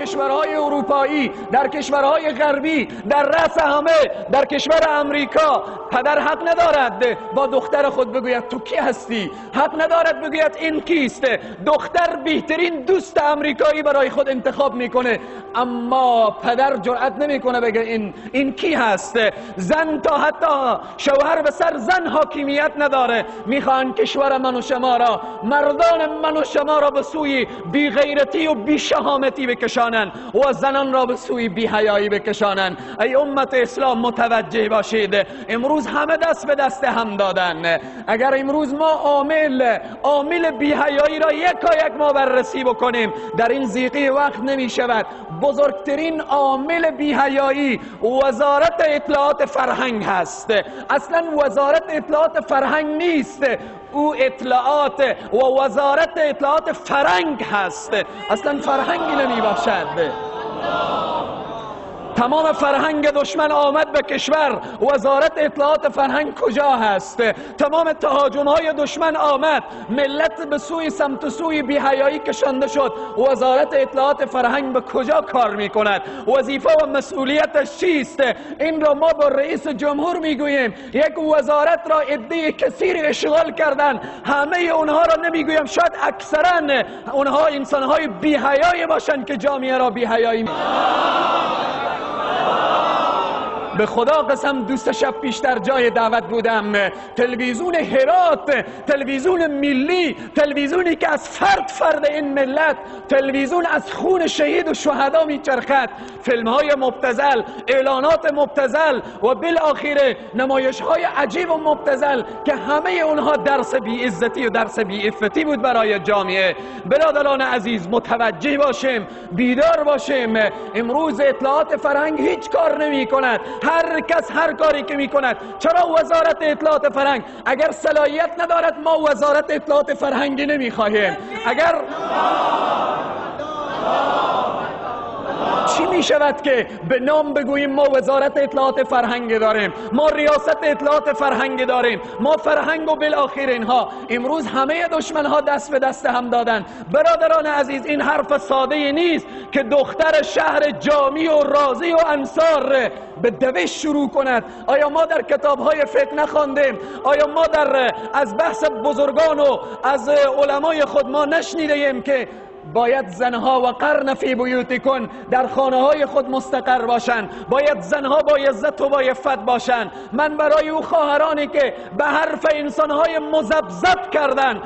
کشورهای اروپایی، در کشورهای غربی، در رأس همه در کشور امریکا، پدر حق ندارد با دختر خود بگوید تو کی هستی، حق ندارد بگوید این کیست. دختر بهترین دوست امریکایی برای خود انتخاب میکنه، اما پدر جرأت نمیکنه بگه این کی هست. زن تا حتی شوهر به سر زن حاکمیت نداره، میخوان کشور من و شما را، مردان من و شما را به سوی بی غیرتی و بی شهامتی بکشانن و زنان را به سوی بی حیایی بکشانن. ای امت اسلام متوجه باشید، امروز همه دست به دست هم دادن. اگر امروز ما عامل بی حیایی را یک ما بررسی بکنیم، در این ضیقه وقت نمی شود. بزرگترین عامل بی حیایی وزارت اطلاعات فرهنگ هست. اصلا وزارت اطلاعات فرهنگ نیست، او اطلاعات و وزارت اطلاعات فرنگ هست. اصلا فرهنگی نمی باشد. تمام فرهنگ دشمن آمد به کشور، وزارت اطلاعات فرهنگ کجا هست؟ تمام تهاجم‌های دشمن آمد، ملت به سوی سمت سوی بی‌حیایی کشانده شد، وزارت اطلاعات فرهنگ به کجا کار می‌کند؟ وظیفه و مسئولیتش چیست؟ این را ما با رئیس جمهور میگوییم. یک وزارت را عده کثیر اشغال کردن، همه اونها را نمیگویم، شاید اکثرا اونها انسان‌های بی‌حیایی باشند که جامعه را بی‌حیایی به خدا قسم دوست شب پیش در جای دعوت بودم، تلویزیون هرات، تلویزیون ملی، تلویزیونی که از فرد این ملت، تلویزیون از خون شهید و شهدا میچرخد، فیلم های مبتذل، اعلانات مبتذل و بالاخره نمایش های عجیب و مبتذل که همه اونها درس بی عزتی و درس بی عفتی بود برای جامعه. برادران عزیز متوجه باشیم، بیدار باشیم. امروز اطلاعات فرهنگ هیچ کار نمی کند، هر کس هر کاری که میکند. چرا وزارت اطلاعات فرهنگ؟ اگر صلاحیت ندارد ما وزارت اطلاعات فرهنگی نمیخواهیم. اگر چی می شود که به نام بگوییم ما وزارت اطلاعات فرهنگ داریم، ما ریاست اطلاعات فرهنگ داریم، ما فرهنگ و بالاخره اینها. امروز همه دشمن ها دست به دست هم دادن. برادران عزیز این حرف ساده نیست که دختر شهر جامی و رازی و انصار به دوش شروع کند. آیا ما در کتاب های فقه نخواندیم؟ آیا ما از بحث بزرگان و از علمای خود ما نشنیدیم که باید زنها و قرن فی بیوتکن، در خانه های خود مستقر باشند، باید زنها با عزت و با عفت باشند؟ من برای او خواهرانی که به حرف انسانهای مذبذب کردن،